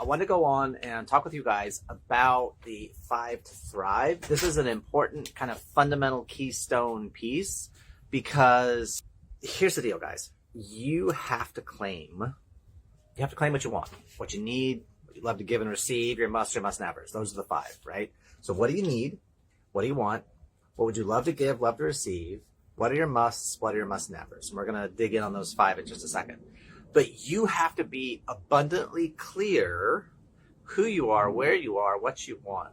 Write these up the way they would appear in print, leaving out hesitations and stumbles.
I want to go on and talk with you guys about the 5 to Thrive. This is an important kind of fundamental keystone piece because here's the deal, guys. You have to claim what you want, what you need, what you love to give and receive, your must or must nevers. Those are the 5, right? So what do you need? What do you want? What would you love to give, love to receive? What are your musts? What are your must nevers? And we're going to dig in on those 5 in just a second. But you have to be abundantly clear who you are, where you are, what you want.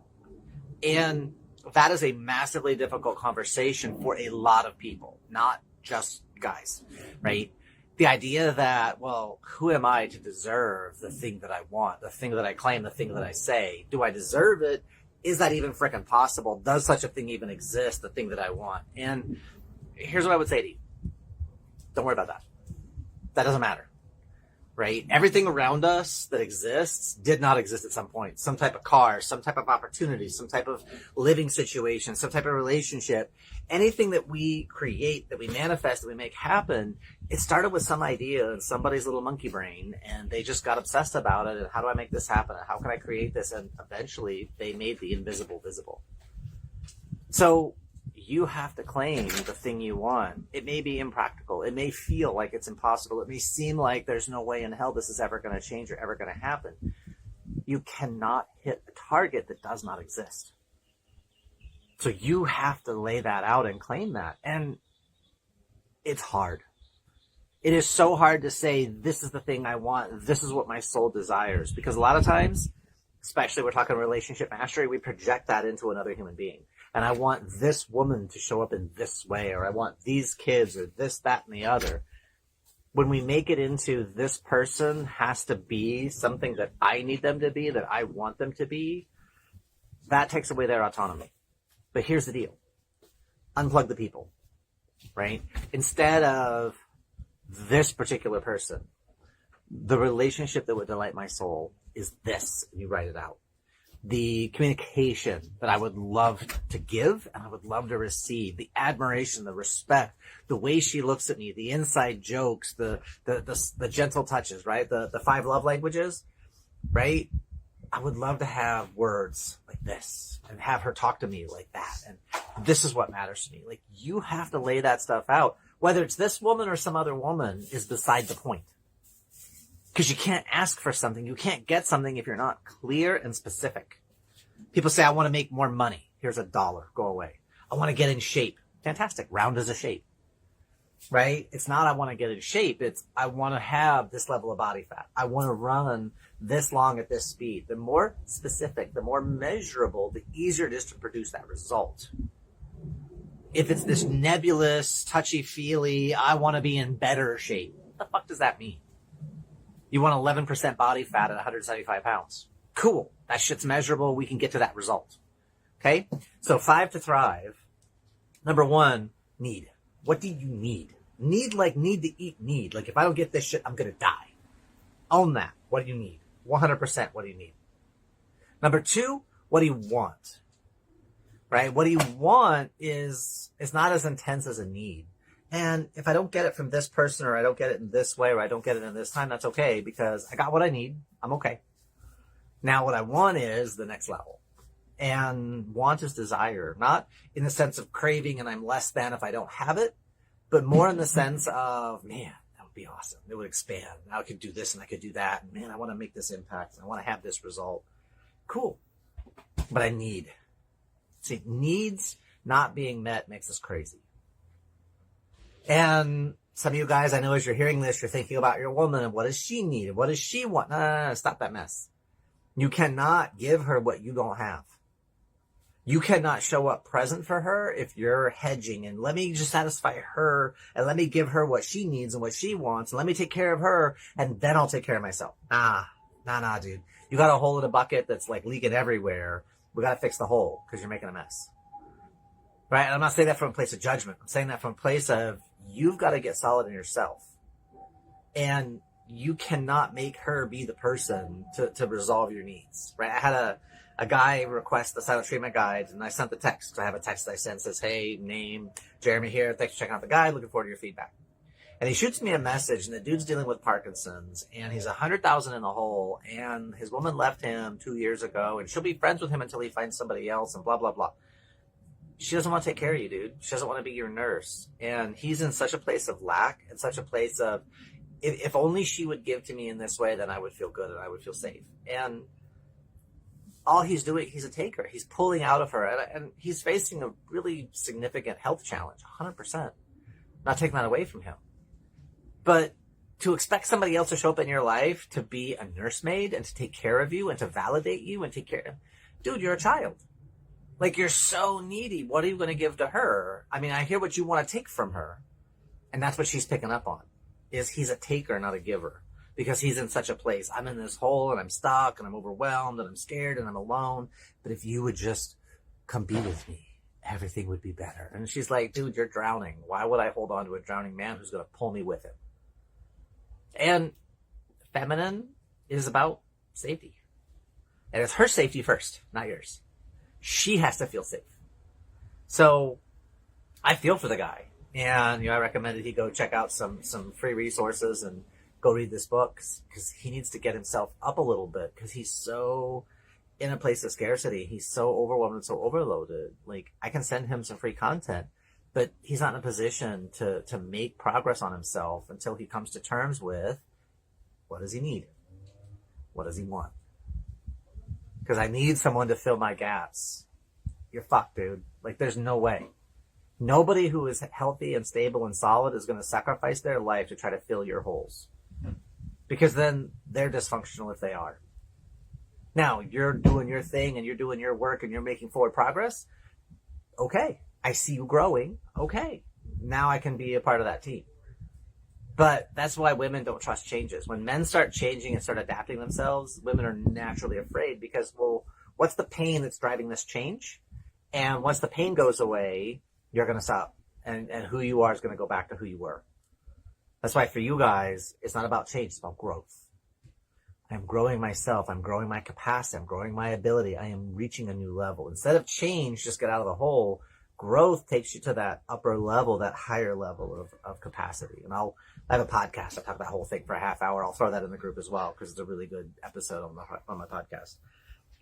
And that is a massively difficult conversation for a lot of people, not just guys, right? The idea that, well, who am I to deserve the thing that I want, the thing that I claim, the thing that I say? Do I deserve it? Is that even freaking possible? Does such a thing even exist, the thing that I want? And here's what I would say to you. Don't worry about that. That doesn't matter. Right? Everything around us that exists did not exist at some point. Some type of car, some type of opportunity, some type of living situation, some type of relationship. Anything that we create, that we manifest, that we make happen, it started with some idea in somebody's little monkey brain, and they just got obsessed about it. And how do I make this happen? And how can I create this? And eventually they made the invisible visible. So you have to claim the thing you want. It may be impractical. It may feel like it's impossible. It may seem like there's no way in hell this is ever going to change or ever going to happen. You cannot hit a target that does not exist. So you have to lay that out and claim that. And it's hard. It is so hard to say, this is the thing I want. This is what my soul desires. Because a lot of times, especially we're talking relationship mastery, we project that into another human being. And I want this woman to show up in this way, or I want these kids, or this, that, and the other. When we make it into this person has to be something that I need them to be, that I want them to be, that takes away their autonomy. But here's the deal. Unplug the people, right? Instead of this particular person, the relationship that would delight my soul is this, and you write it out. The communication that I would love to give and I would love to receive, the admiration, the respect, the way she looks at me, the inside jokes, the gentle touches, right? The 5 love languages, right? I would love to have words like this and have her talk to me like that. And this is what matters to me. Like, you have to lay that stuff out. Whether it's this woman or some other woman is beside the point. Because you can't ask for something. You can't get something if you're not clear and specific. People say, I want to make more money. Here's $1. Go away. I want to get in shape. Fantastic. Round is a shape. Right? It's not I want to get in shape. It's I want to have this level of body fat. I want to run this long at this speed. The more specific, the more measurable, the easier it is to produce that result. If it's this nebulous, touchy-feely, I want to be in better shape. What the fuck does that mean? You want 11% body fat at 175 pounds. Cool. That shit's measurable. We can get to that result. Okay? So 5 to Thrive. Number 1, need. What do you need? Need like need to eat need. Like if I don't get this shit, I'm going to die. Own that. What do you need? 100% what do you need? Number 2, what do you want? Right? What do you want is not as intense as a need. And if I don't get it from this person, or I don't get it in this way, or I don't get it in this time, that's okay, because I got what I need. I'm okay. Now what I want is the next level. And want is desire, not in the sense of craving and I'm less than if I don't have it, but more in the sense of, man, that would be awesome. It would expand. Now I could do this and I could do that. And man, I want to make this impact. I want to have this result. Cool. But I need. See, needs not being met makes us crazy. And some of you guys, I know as you're hearing this, you're thinking about your woman and what does she need and what does she want? No, stop that mess. You cannot give her what you don't have. You cannot show up present for her if you're hedging and let me just satisfy her and let me give her what she needs and what she wants and let me take care of her and then I'll take care of myself. Nah, dude. You got a hole in a bucket that's like leaking everywhere. We got to fix the hole because you're making a mess. Right? And I'm not saying that from a place of judgment. I'm saying that from a place of you've got to get solid in yourself. And you cannot make her be the person to resolve your needs. Right? I had a guy request the silent treatment guide, and I sent the text. I have a text that I sent that says, hey, name, Jeremy here. Thanks for checking out the guide. Looking forward to your feedback. And he shoots me a message, and the dude's dealing with Parkinson's, and he's 100,000 in the hole, and his woman left him 2 years ago, and she'll be friends with him until he finds somebody else, and blah, blah, blah. She doesn't want to take care of you, dude. She doesn't want to be your nurse. And he's in such a place of lack, and such a place of, if only she would give to me in this way, then I would feel good and I would feel safe. And all he's doing, he's a taker. He's pulling out of her, and he's facing a really significant health challenge, 100%. Not taking that away from him. But to expect somebody else to show up in your life to be a nursemaid and to take care of you and to validate you and take care of, dude, you're a child. Like, you're so needy. What are you going to give to her? I mean, I hear what you want to take from her. And that's what she's picking up on, is he's a taker, not a giver. Because he's in such a place. I'm in this hole, and I'm stuck, and I'm overwhelmed, and I'm scared, and I'm alone. But if you would just come be with me, everything would be better. And she's like, dude, you're drowning. Why would I hold on to a drowning man who's going to pull me with him? And feminine is about safety. And it's her safety first, not yours. She has to feel safe. So I feel for the guy. And, I recommended he go check out some free resources and go read this book, because he needs to get himself up a little bit, because he's so in a place of scarcity. He's so overwhelmed and so overloaded. Like, I can send him some free content, but he's not in a position to make progress on himself until he comes to terms with, what does he need? What does he want? Because I need someone to fill my gaps. You're fucked, dude. Like, there's no way. Nobody who is healthy and stable and solid is going to sacrifice their life to try to fill your holes. Because then they're dysfunctional if they are. Now, you're doing your thing and you're doing your work and you're making forward progress. Okay. I see you growing. Okay. Now I can be a part of that team. But that's why women don't trust changes. When men start changing and start adapting themselves, women are naturally afraid, because, well, what's the pain that's driving this change? And once the pain goes away, you're going to stop. And who you are is going to go back to who you were. That's why for you guys, it's not about change, it's about growth. I'm growing myself. I'm growing my capacity. I'm growing my ability. I am reaching a new level. Instead of change, just get out of the hole. Growth takes you to that upper level, that higher level of capacity. And I have a podcast. I talk about the whole thing for a half hour. I'll throw that in the group as well, because it's a really good episode on my podcast.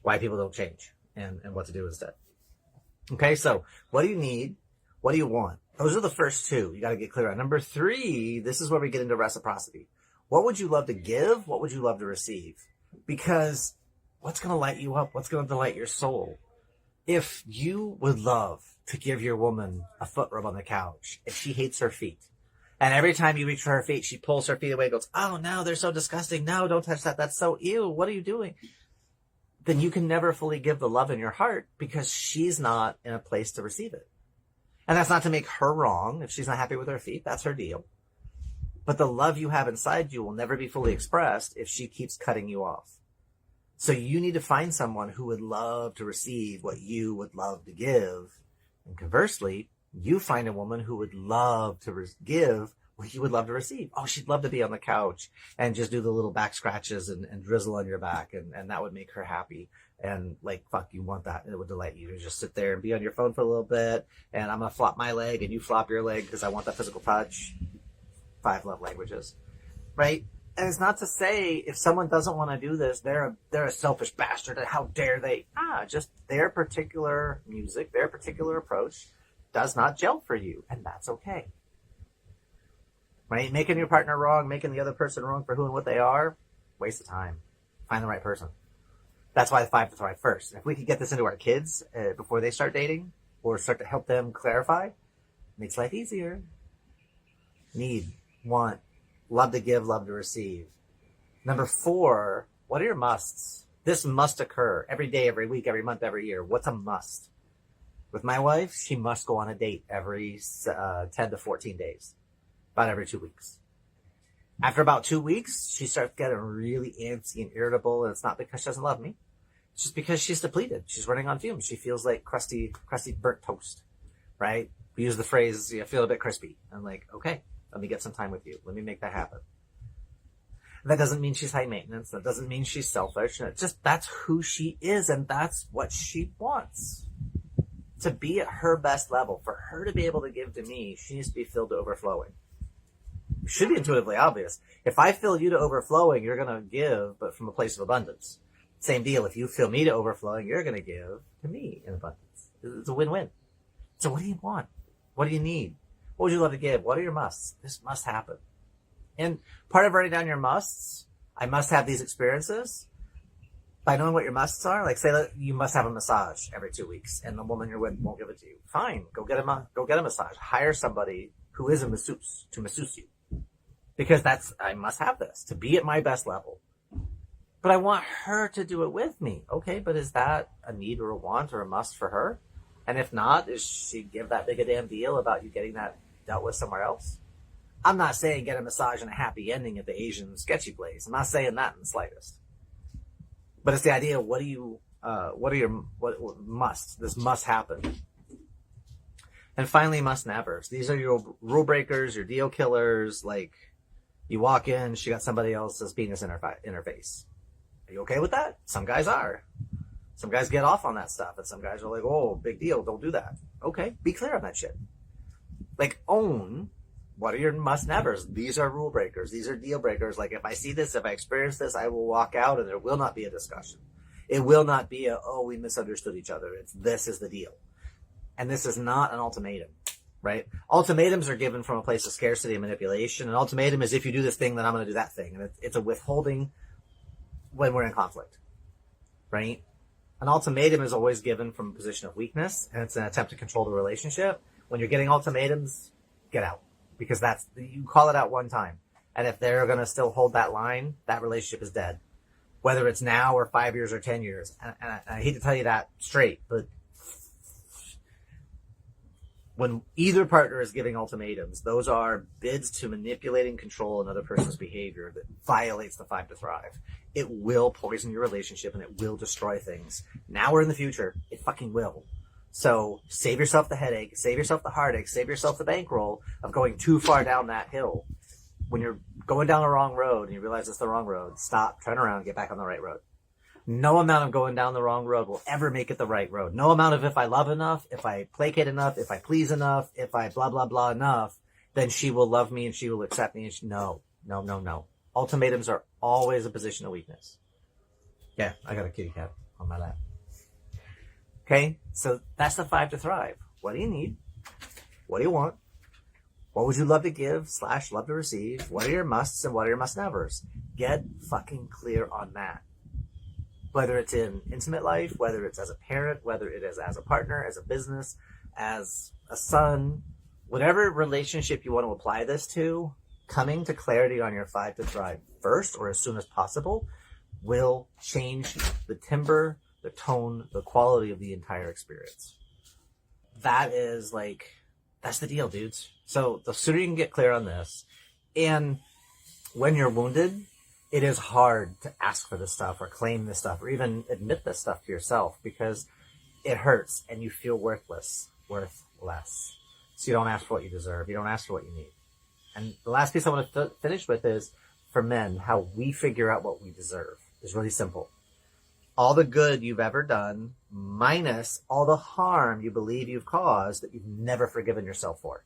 Why people don't change and what to do instead. Okay, so what do you need? What do you want? Those are the first two you got to get clear on. Number 3, this is where we get into reciprocity. What would you love to give? What would you love to receive? Because what's going to light you up? What's going to delight your soul? If you would love to give your woman a foot rub on the couch, and she hates her feet, and every time you reach for her feet, she pulls her feet away and goes, oh, no, they're so disgusting. No, don't touch that. That's so ew. What are you doing? Then you can never fully give the love in your heart, because she's not in a place to receive it. And that's not to make her wrong. If she's not happy with her feet, that's her deal. But the love you have inside you will never be fully expressed if she keeps cutting you off. So you need to find someone who would love to receive what you would love to give. And conversely, you find a woman who would love to give what you would love to receive. Oh, she'd love to be on the couch and just do the little back scratches and drizzle on your back. And that would make her happy. And like, fuck, you want that. It would delight you to just sit there and be on your phone for a little bit. And I'm going to flop my leg and you flop your leg because I want that physical touch. 5 love languages, right? And it's not to say if someone doesn't want to do this, they're a selfish bastard and how dare they? Just their particular music, their particular approach does not gel for you. And that's okay. Right? Making your partner wrong, making the other person wrong for who and what they are, waste of time. Find the right person. That's why the 5 to thrive first. And if we could get this into our kids before they start dating, or start to help them clarify, makes life easier. Need, want, love to give, love to receive. Number 4, what are your musts? This must occur every day, every week, every month, every year. What's a must? With my wife, she must go on a date every 10 to 14 days, about every 2 weeks. After about 2 weeks, she starts getting really antsy and irritable, and it's not because she doesn't love me. It's just because she's depleted. She's running on fumes. She feels like crusty burnt toast, right? We use the phrase, I feel a bit crispy. I'm like, okay, let me get some time with you. Let me make that happen. That doesn't mean she's high maintenance. That doesn't mean she's selfish. It's just, that's who she is, and that's what she wants. To be at her best level, for her to be able to give to me, she needs to be filled to overflowing. should be intuitively obvious. If I fill you to overflowing, you're going to give, but from a place of abundance. Same deal. If you fill me to overflowing, you're going to give to me in abundance. It's a win-win. So what do you want? What do you need? What would you love to give? What are your musts? This must happen. And part of writing down your musts, I must have these experiences. By knowing what your musts are, like say that you must have a massage every 2 weeks and the woman you're with won't give it to you. Fine. Go get a massage. Hire somebody who is a masseuse to masseuse you. Because I must have this to be at my best level. But I want her to do it with me. Okay, but is that a need or a want or a must for her? And if not, does she give that big a damn deal about you getting that dealt with somewhere else? I'm not saying get a massage and a happy ending at the Asian sketchy place. I'm not saying that in the slightest. But it's the idea, what must? This must happen. And finally, must nevers. These are your rule breakers, your deal killers. Like, you walk in, she got somebody else's penis in her face. Are you okay with that? Some guys are. Some guys get off on that stuff, and some guys are like, oh, big deal, don't do that. Okay, be clear on that shit. Like, own what are your must nevers. These are rule breakers. These are deal breakers. Like, if I see this, if I experience this, I will walk out, and there will not be a discussion. It will not be we misunderstood each other. This is the deal. And this is not an ultimatum, right? Ultimatums are given from a place of scarcity and manipulation. An ultimatum is, if you do this thing, then I'm going to do that thing. And it's a withholding when we're in conflict, right? An ultimatum is always given from a position of weakness, and it's an attempt to control the relationship. When you're getting ultimatums, get out. Because you call it out one time. And if they're going to still hold that line, that relationship is dead. Whether it's now or 5 years or 10 years. And I hate to tell you that straight, but when either partner is giving ultimatums, those are bids to manipulate and control another person's behavior that violates the 5 to thrive. It will poison your relationship and it will destroy things. Now or in the future, it fucking will. So save yourself the headache, save yourself the heartache, save yourself the bankroll of going too far down that hill. When you're going down the wrong road and you realize it's the wrong road, stop, turn around, get back on the right road. No amount of going down the wrong road will ever make it the right road. No amount of if I love enough, if I placate enough, if I please enough, if I blah, blah, blah enough, then she will love me and she will accept me. No. Ultimatums are always a position of weakness. Yeah, I got a kitty cat on my lap. Okay, so that's the 5 to thrive. What do you need? What do you want? What would you love to give / love to receive? What are your musts and what are your must nevers? Get fucking clear on that. Whether it's in intimate life, whether it's as a parent, whether it is as a partner, as a business, as a son, whatever relationship you want to apply this to, coming to clarity on your 5 to thrive first or as soon as possible will change the timbre, the tone, the quality of the entire experience. That's the deal, dudes. So the sooner you can get clear on this, and when you're wounded, it is hard to ask for this stuff or claim this stuff or even admit this stuff to yourself because it hurts and you feel worthless. So you don't ask for what you deserve. You don't ask for what you need. And the last piece I want to finish with is, for men, how we figure out what we deserve is really simple. All the good you've ever done minus all the harm you believe you've caused that you've never forgiven yourself for.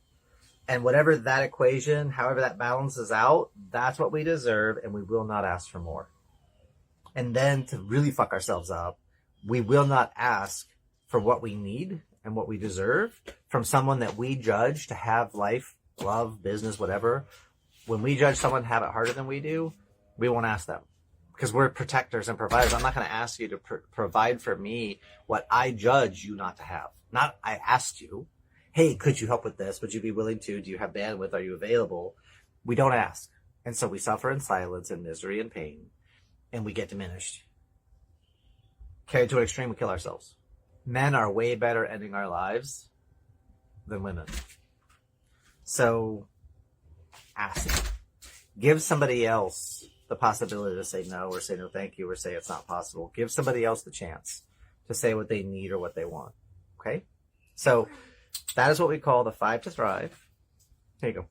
And whatever that equation, however that balances out, that's what we deserve, and we will not ask for more. And then to really fuck ourselves up, we will not ask for what we need and what we deserve from someone that we judge to have life, love, business, whatever. When we judge someone to have it harder than we do, we won't ask them. Because we're protectors and providers. I'm not going to ask you to provide for me what I judge you not to have. Not I asked you, hey, could you help with this? Would you be willing to? Do you have bandwidth? Are you available? We don't ask. And so we suffer in silence and misery and pain. And we get diminished. Carried to an extreme, we kill ourselves. Men are way better ending our lives than women. So ask. Give somebody else the possibility to say no or say no thank you or say it's not possible. Give somebody else the chance to say what they need or what they want. Okay? So that is what we call the 5 to thrive. Here you go.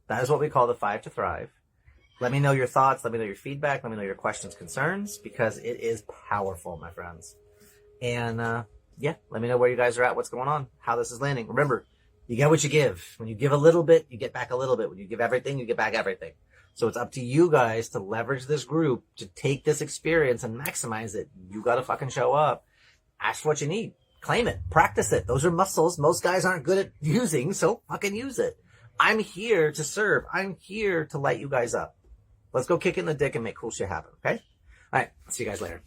That is what we call the 5 to thrive. Let me know your thoughts. Let me know your feedback. Let me know your questions, concerns, because it is powerful, my friends. And let me know where you guys are at, what's going on, how this is landing. Remember, You get what you give. When you give a little bit, you get back a little bit. When you give everything, you get back everything. So it's up to you guys to leverage this group to take this experience and maximize it. You got to fucking show up. Ask for what you need. Claim it. Practice it. Those are muscles most guys aren't good at using, so fucking use it. I'm here to serve. I'm here to light you guys up. Let's go kick in the dick and make cool shit happen, okay? All right. See you guys later.